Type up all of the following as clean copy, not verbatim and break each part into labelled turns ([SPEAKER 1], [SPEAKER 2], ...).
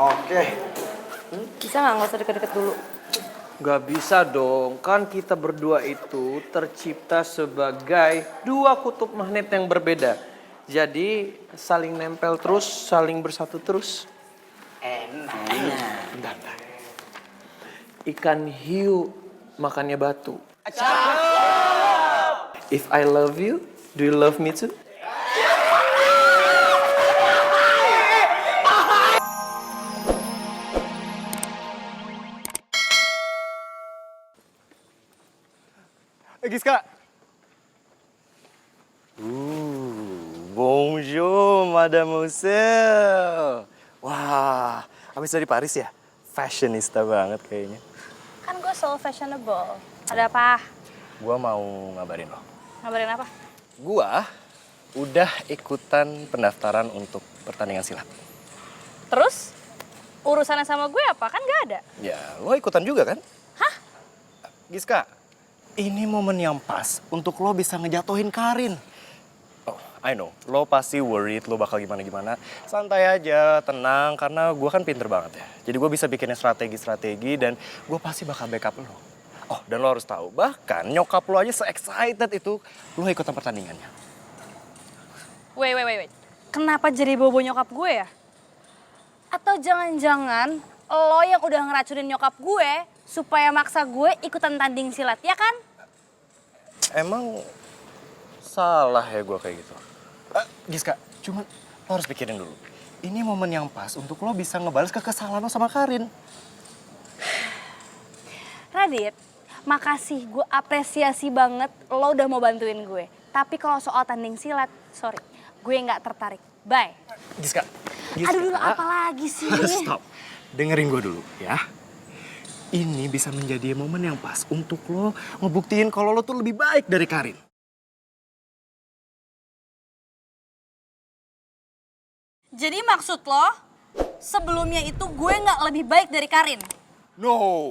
[SPEAKER 1] Oke.
[SPEAKER 2] Bisa nggak usah deket-deket dulu?
[SPEAKER 3] Gak bisa dong, kan kita berdua itu tercipta sebagai dua kutub magnet yang berbeda. Jadi saling nempel terus, saling bersatu terus. Bentar. Ikan hiu makannya batu. If I love you, do you love me too?
[SPEAKER 1] Giska. Bonjour, mademoiselle. Wah, habis dari Paris ya? Fashionista banget kayaknya.
[SPEAKER 2] Kan gue selalu fashionable. Ada apa?
[SPEAKER 1] Gua mau ngabarin lo.
[SPEAKER 2] Ngabarin apa?
[SPEAKER 1] Gua udah ikutan pendaftaran untuk pertandingan silat.
[SPEAKER 2] Terus? Urusannya sama gue apa? Kan gak ada.
[SPEAKER 1] Ya, lo ikutan juga kan?
[SPEAKER 2] Hah?
[SPEAKER 1] Giska, ini momen yang pas untuk lo bisa ngejatuhin Karin. Oh, I know. Lo pasti worried, lo bakal gimana-gimana. Santai aja, tenang, karena gue kan pinter banget ya. Jadi gue bisa bikinin strategi-strategi dan gue pasti bakal backup lo. Oh, dan lo harus tahu, bahkan nyokap lo aja se-excited itu lo ikutan pertandingannya.
[SPEAKER 2] Wait. Kenapa jadi bobo nyokap gue ya? Atau jangan-jangan lo yang udah ngeracunin nyokap gue supaya maksa gue ikutan tanding silat, ya kan?
[SPEAKER 1] Emang salah ya gue kayak gitu? Giska, cuman lo harus pikirin dulu. Ini momen yang pas untuk lo bisa ngebales kekesalan lo sama Karin.
[SPEAKER 2] Radit, makasih, gue apresiasi banget lo udah mau bantuin gue. Tapi kalau soal tanding silat, sorry, gue nggak tertarik. Bye.
[SPEAKER 1] Giska.
[SPEAKER 2] Aduh, dulu apa lagi sih?
[SPEAKER 1] Stop. Dengerin gue dulu ya. Ini bisa menjadi momen yang pas untuk lo ngebuktiin kalau lo tuh lebih baik dari Karin.
[SPEAKER 2] Jadi maksud lo, sebelumnya itu gue nggak lebih baik dari Karin?
[SPEAKER 1] No,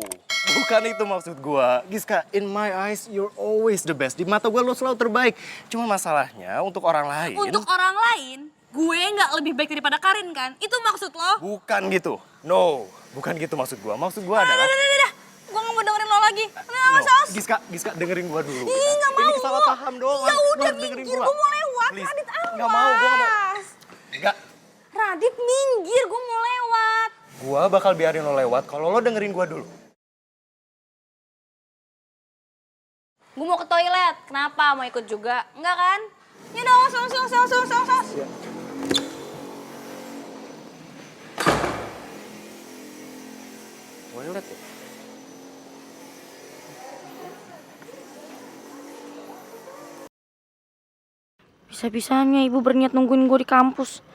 [SPEAKER 1] bukan itu maksud gue. Giska, in my eyes you're always the best. Di mata gue lo selalu terbaik. Cuma masalahnya untuk orang lain.
[SPEAKER 2] Untuk orang lain, gue nggak lebih baik daripada Karin kan? Itu maksud lo?
[SPEAKER 1] Bukan gitu. No, bukan gitu maksud gue. Maksud gue adalah...
[SPEAKER 2] Udah. Gue nggak mau dengerin lo lagi.
[SPEAKER 1] No, Giska, dengerin gue dulu.
[SPEAKER 2] Ih, nggak mau.
[SPEAKER 1] Ini kesalah paham doang.
[SPEAKER 2] Ya
[SPEAKER 1] Lo
[SPEAKER 2] udah,
[SPEAKER 1] harus dengerin
[SPEAKER 2] minggir.
[SPEAKER 1] gua.
[SPEAKER 2] Gue mau lewat.
[SPEAKER 1] Please.
[SPEAKER 2] Radit, awas.
[SPEAKER 1] Nggak mau, gue nggak mau. Enggak.
[SPEAKER 2] Radit, minggir. Gue mau lewat.
[SPEAKER 1] Gue bakal biarin lo lewat kalau lo dengerin gue dulu.
[SPEAKER 2] Gue mau ke toilet. Kenapa? Mau ikut juga? Enggak kan? Ya dong, sos.
[SPEAKER 1] Ya. Toilet ya?
[SPEAKER 4] Bisa-bisanya ibu berniat nungguin gue di kampus.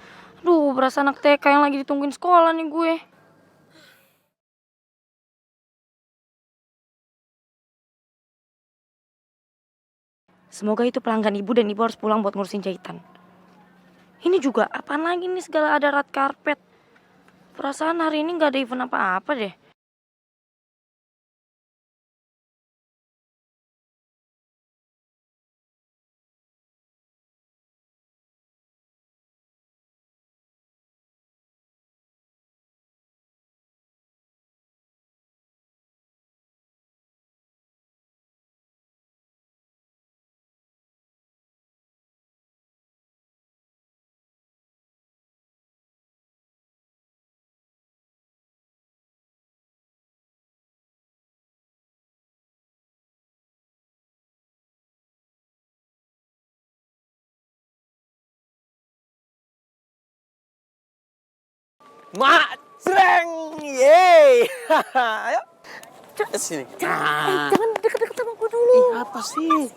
[SPEAKER 4] Aduh, berasa anak TK yang lagi ditungguin sekolah nih gue. Semoga itu pelanggan ibu dan ibu harus pulang buat ngurusin jahitan. Ini juga apaan lagi nih segala ada red carpet. Perasaan hari ini gak ada event apa-apa deh.
[SPEAKER 3] Mak, sreng, yeay. Ayo, sini.
[SPEAKER 2] Jangan deket-deket sama gue dulu.
[SPEAKER 3] Apa sih?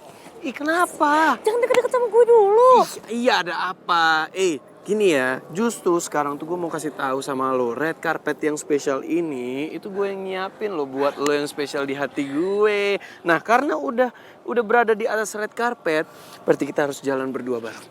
[SPEAKER 3] Kenapa?
[SPEAKER 2] Jangan deket-deket sama gue dulu.
[SPEAKER 3] Iya, ada apa? Gini ya, justru sekarang tuh gue mau kasih tahu sama lo, red carpet yang spesial ini itu gue yang nyiapin lo buat lo yang spesial di hati gue. Nah, karena udah berada di atas red carpet, berarti kita harus jalan berdua bareng.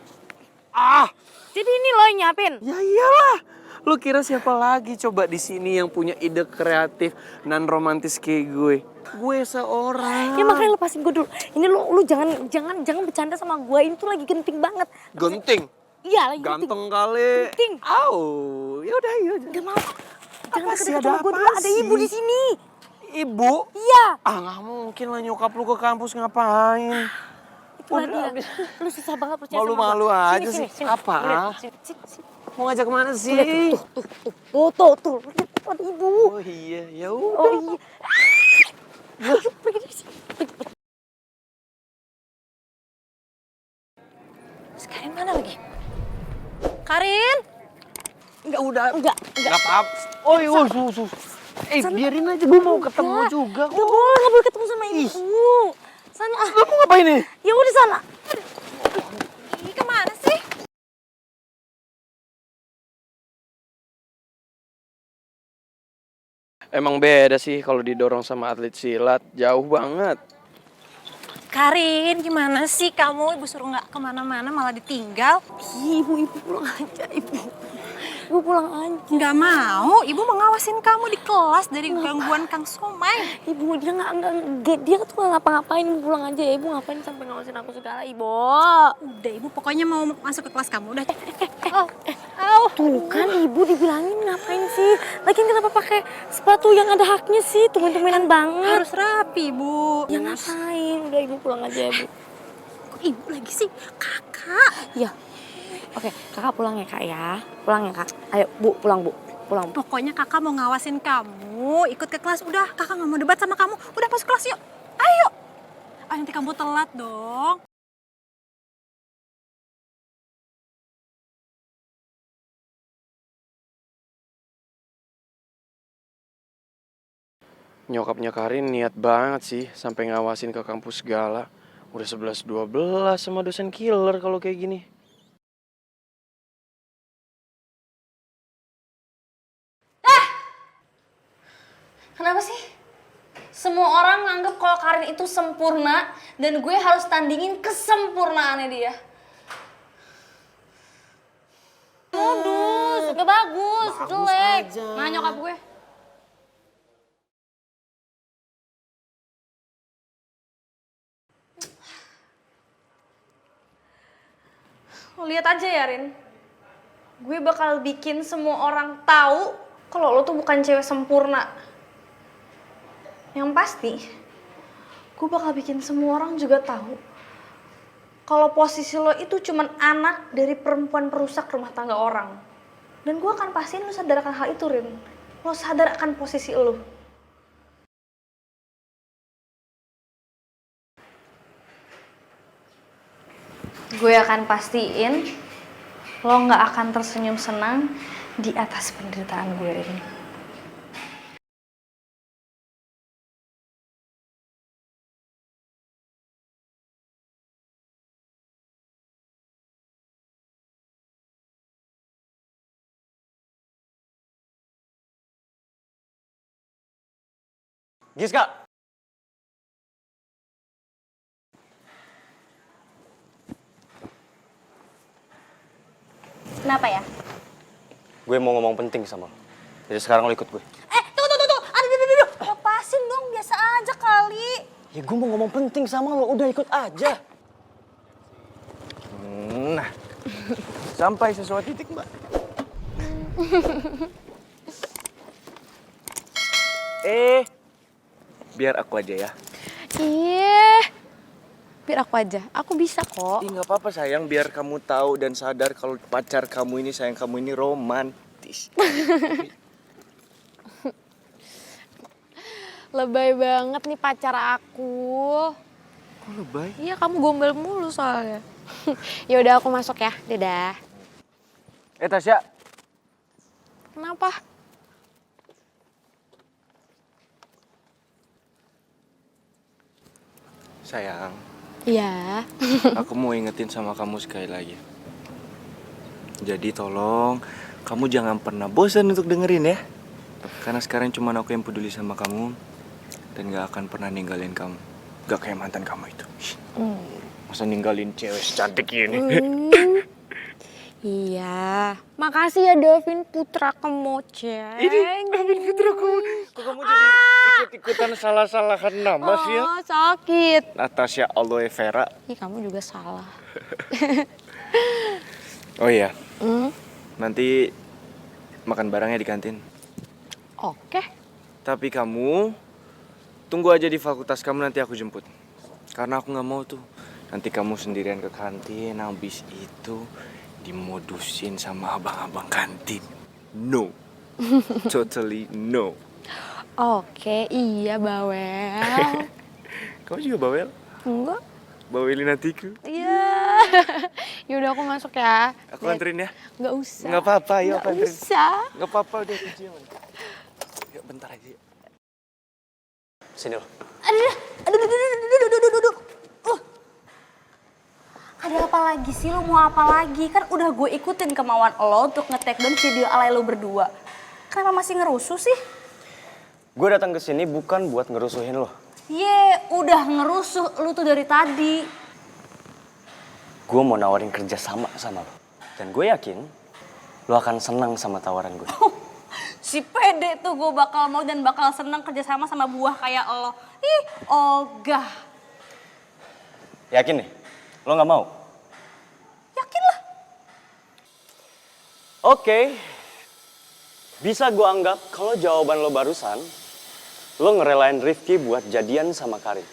[SPEAKER 2] Jadi ini lo yang nyiapin?
[SPEAKER 3] Ya iyalah. Lu kira siapa lagi coba di sini yang punya ide kreatif nan romantis kayak gue? Gue seorang.
[SPEAKER 2] Ya makanya lepasin gue dulu. Ini lu jangan bercanda sama gue. Ini tuh lagi genting banget.
[SPEAKER 3] Genting?
[SPEAKER 2] Iya lagi
[SPEAKER 3] Ganteng kali.
[SPEAKER 2] genting.
[SPEAKER 3] Au, yaudah.
[SPEAKER 2] Gak mau.
[SPEAKER 3] Apa sih, ada apa
[SPEAKER 4] Ada
[SPEAKER 3] sih?
[SPEAKER 4] ibu di sini.
[SPEAKER 3] Ibu?
[SPEAKER 4] Iya.
[SPEAKER 3] Ah, nggak mungkin lah nyokap lu ke kampus ngapain.
[SPEAKER 4] Itulah
[SPEAKER 3] Udah,
[SPEAKER 4] dia. Lu susah banget percaya sama
[SPEAKER 3] malu-malu
[SPEAKER 4] gua.
[SPEAKER 3] aja sih. Apa?
[SPEAKER 4] Lihat, sini.
[SPEAKER 3] Mau ngajak kemana sih?
[SPEAKER 4] Tuh. Lihat, ada ibu.
[SPEAKER 3] Oh iya, ya
[SPEAKER 4] Oh
[SPEAKER 3] udah.
[SPEAKER 4] iya. Ayo, pergi dari sini. Sekarang mana lagi? Karin?
[SPEAKER 3] Enggak udah.
[SPEAKER 4] Enggak.
[SPEAKER 3] Enggak apa-apa. Oh iya, sus. Biarin aja, gue mau ketemu juga kok.
[SPEAKER 4] Nggak boleh ketemu sama ibu. Sana.
[SPEAKER 3] Kamu ngapain nih?
[SPEAKER 4] Ya udah sana.
[SPEAKER 2] Ih, kemana sih?
[SPEAKER 3] Emang beda sih kalau didorong sama atlet silat, jauh banget.
[SPEAKER 2] Karin, gimana sih kamu? Ibu suruh nggak kemana-mana malah ditinggal.
[SPEAKER 4] Ibu pulang aja, ibu. Ibu pulang aja.
[SPEAKER 2] Nggak mau, ibu mau ngawasin kamu di kelas dari gangguan Kang Somai.
[SPEAKER 4] Ibu dia dia tuh nggak ngapa-ngapain. Ibu pulang aja ya. Ibu ngapain sampai ngawasin aku segala, ibu.
[SPEAKER 2] Udah, ibu pokoknya mau masuk ke kelas kamu. Udah.
[SPEAKER 4] Tuh kan ibu dibilangin ngapain sih? Lagian kenapa pakai sepatu yang ada haknya sih? Tumen-tumenan banget.
[SPEAKER 2] Harus rapi, Bu.
[SPEAKER 4] Ya ngapain? Udah ibu pulang aja ya, Bu.
[SPEAKER 2] Kok ibu lagi sih? Kakak.
[SPEAKER 4] Iya. Oke, kakak pulang ya kak ya. Pulang ya kak. Ayo bu, pulang bu. Pulang bu.
[SPEAKER 2] Pokoknya kakak mau ngawasin kamu, ikut ke kelas. Udah, kakak nggak mau debat sama kamu. Udah masuk kelas yuk. Ayo. Ah, nanti kamu telat dong.
[SPEAKER 3] Nyokapnya Karin niat banget sih sampai ngawasin ke kampus segala. Udah 11-12 sama dosen killer kalau kayak gini.
[SPEAKER 2] Kenapa sih? Semua orang nganggep kalau Karin itu sempurna dan gue harus tandingin kesempurnaannya dia. Modus, gak bagus, jelek. Mana nyokap gue? Lo lihat aja ya, Rin. Gue bakal bikin semua orang tahu kalau lo tuh bukan cewek sempurna. Yang pasti, gue bakal bikin semua orang juga tahu kalau posisi lo itu cuman anak dari perempuan perusak rumah tangga orang. Dan gue akan pastiin lo sadar akan hal itu, Rin. Lo sadar akan posisi lo. Gue akan pastiin lo gak akan tersenyum senang di atas penderitaan gue, Rin.
[SPEAKER 1] Giska!
[SPEAKER 2] Kenapa ya?
[SPEAKER 1] Gue mau ngomong penting sama lo. Jadi sekarang lo ikut gue.
[SPEAKER 2] Tunggu. Aduh. Lepasin dong, biasa aja kali.
[SPEAKER 1] Ya gue mau ngomong penting sama lo, udah ikut aja. Nah, sampai sesuatu titik, Mbak. Biar aku aja ya.
[SPEAKER 4] Biar aku aja. Aku bisa kok.
[SPEAKER 1] Ih, nggak apa-apa sayang, biar kamu tahu dan sadar kalau pacar kamu ini, sayang kamu ini romantis.
[SPEAKER 4] Lebay banget nih pacar aku.
[SPEAKER 3] Kok lebay?
[SPEAKER 4] Iya, kamu gombal mulu soalnya. Ya udah aku masuk ya. Dadah.
[SPEAKER 3] Tasya.
[SPEAKER 4] Kenapa?
[SPEAKER 3] Sayang,
[SPEAKER 4] Iya.
[SPEAKER 3] aku mau ingetin sama kamu sekali lagi. Jadi tolong, kamu jangan pernah bosan untuk dengerin ya. Karena sekarang cuma aku yang peduli sama kamu. Dan gak akan pernah ninggalin kamu. Gak kayak mantan kamu itu. Masa ninggalin cewek secantik ini.
[SPEAKER 4] Iya. Makasih ya Davin Putra Kemoceng.
[SPEAKER 3] Ini Davin Putra kamu. Kok kamu jadi ikut-ikutan salah-salahan nama sih ya?
[SPEAKER 4] Oh, sakit.
[SPEAKER 3] Natasha Aloe Vera.
[SPEAKER 4] Ih, kamu juga salah.
[SPEAKER 3] Oh iya, nanti makan barangnya di kantin.
[SPEAKER 4] Oke.
[SPEAKER 3] Tapi kamu tunggu aja di fakultas kamu, nanti aku jemput. Karena aku nggak mau tuh nanti kamu sendirian ke kantin, habis itu dimodusin sama abang-abang kantin. No. Totally no.
[SPEAKER 4] Oke, iya Bawel.
[SPEAKER 3] Kamu juga bawel?
[SPEAKER 4] Enggak.
[SPEAKER 3] Bawelin hatiku.
[SPEAKER 4] Iya. Yaudah aku masuk ya.
[SPEAKER 3] Aku anterin ya.
[SPEAKER 4] Nggak usah.
[SPEAKER 3] Nggak apa-apa, yuk
[SPEAKER 4] Nggak
[SPEAKER 3] aku anterin.
[SPEAKER 4] usah.
[SPEAKER 3] Nggak apa-apa, udah kunci. Yuk, bentar aja. Sini lo.
[SPEAKER 2] Aduh. Ada apa lagi sih, lo mau apa lagi? Kan udah gue ikutin kemauan lo untuk nge-take down video alay lo berdua. Kenapa masih ngerusuh sih?
[SPEAKER 1] Gue datang ke sini bukan buat ngerusuhin lo.
[SPEAKER 2] Udah ngerusuh lo tuh dari tadi.
[SPEAKER 1] Gue mau nawarin kerja sama lo. Dan gue yakin lo akan senang sama tawaran gue.
[SPEAKER 2] Si pede tuh gue bakal mau dan bakal seneng kerjasama sama buah kayak lo. Ih, ogah.
[SPEAKER 1] Yakin nih? Lo nggak mau?
[SPEAKER 2] Yakin lah.
[SPEAKER 1] Oke. Bisa gue anggap kalau jawaban lo barusan, lo ngerelain Rifki buat jadian sama Karin.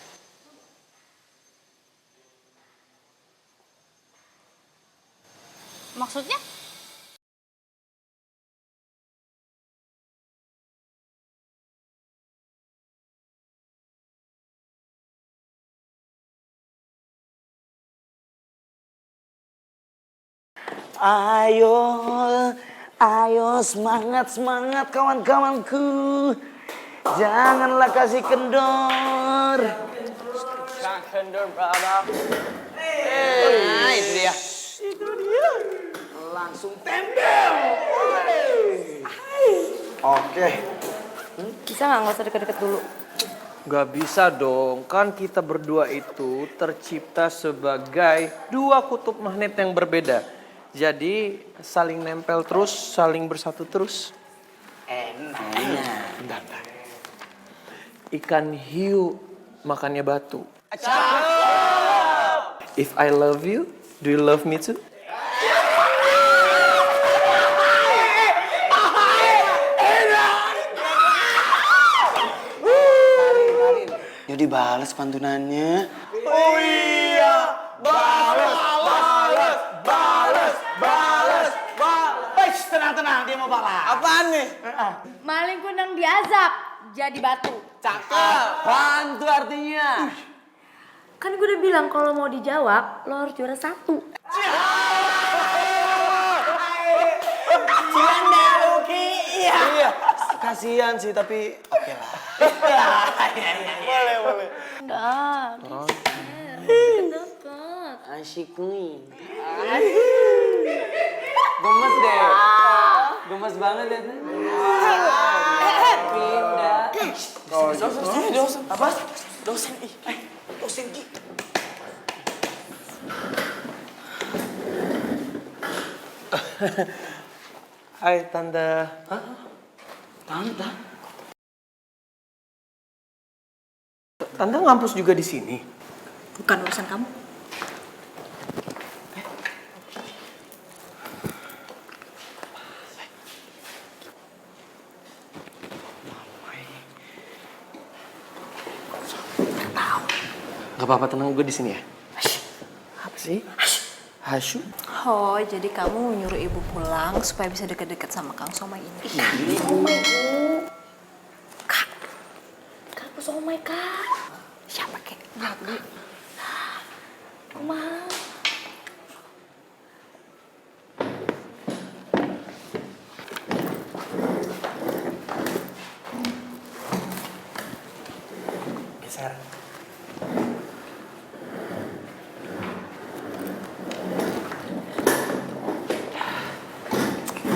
[SPEAKER 2] Maksudnya?
[SPEAKER 3] Ayo semangat kawan-kawanku. Janganlah kasih kendor.
[SPEAKER 1] Kendor, brother.
[SPEAKER 3] Nah, itu dia. Langsung tembel. Oke.
[SPEAKER 4] Bisa nggak usah deket-deket dulu?
[SPEAKER 3] Gak bisa dong, kan kita berdua itu tercipta sebagai dua kutub magnet yang berbeda. Jadi saling nempel terus, saling bersatu terus. Enak. Bentar. Ikan hiu makannya batu. If I love you, do you love me too?
[SPEAKER 5] Yuk dibales pantunannya.
[SPEAKER 3] Oh iya, bales.
[SPEAKER 5] Tenang, dia mau balas.
[SPEAKER 3] Apaan nih?
[SPEAKER 4] Maling kundang diazab, jadi batu.
[SPEAKER 3] Cakep. Apaan tuh artinya?
[SPEAKER 4] Kan gue udah bilang kalau mau dijawab, lo harus juara 1.
[SPEAKER 5] Cianda, Luki. Iya. Kasihan sih, tapi oke lah. Boleh.
[SPEAKER 4] Enggak. Dapat.
[SPEAKER 5] Asyik nih. Gemes deh. Gemes banget ya. Pindah. Dosen. Apa? Dosen. Dosen Ki.
[SPEAKER 3] Hai Tante.
[SPEAKER 5] Tante.
[SPEAKER 3] Tante ngampus juga di sini.
[SPEAKER 2] Bukan urusan kamu.
[SPEAKER 3] Gak apa-apa, tenang, gue di sini ya. Apa sih? Hasyu?
[SPEAKER 6] Oh, jadi kamu nyuruh ibu pulang supaya bisa deket-deket sama Kang Somai ini.
[SPEAKER 4] Somai, Bu. Kak. Kak, somai, Kak.
[SPEAKER 6] Siapa kek?
[SPEAKER 4] Nggak, Bu. Rumah.
[SPEAKER 3] Geser.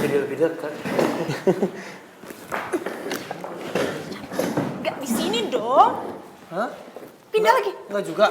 [SPEAKER 3] Jadi lebih dekat.
[SPEAKER 6] Gak di sini dong.
[SPEAKER 3] Hah?
[SPEAKER 6] Pindah lagi.
[SPEAKER 3] Enggak juga.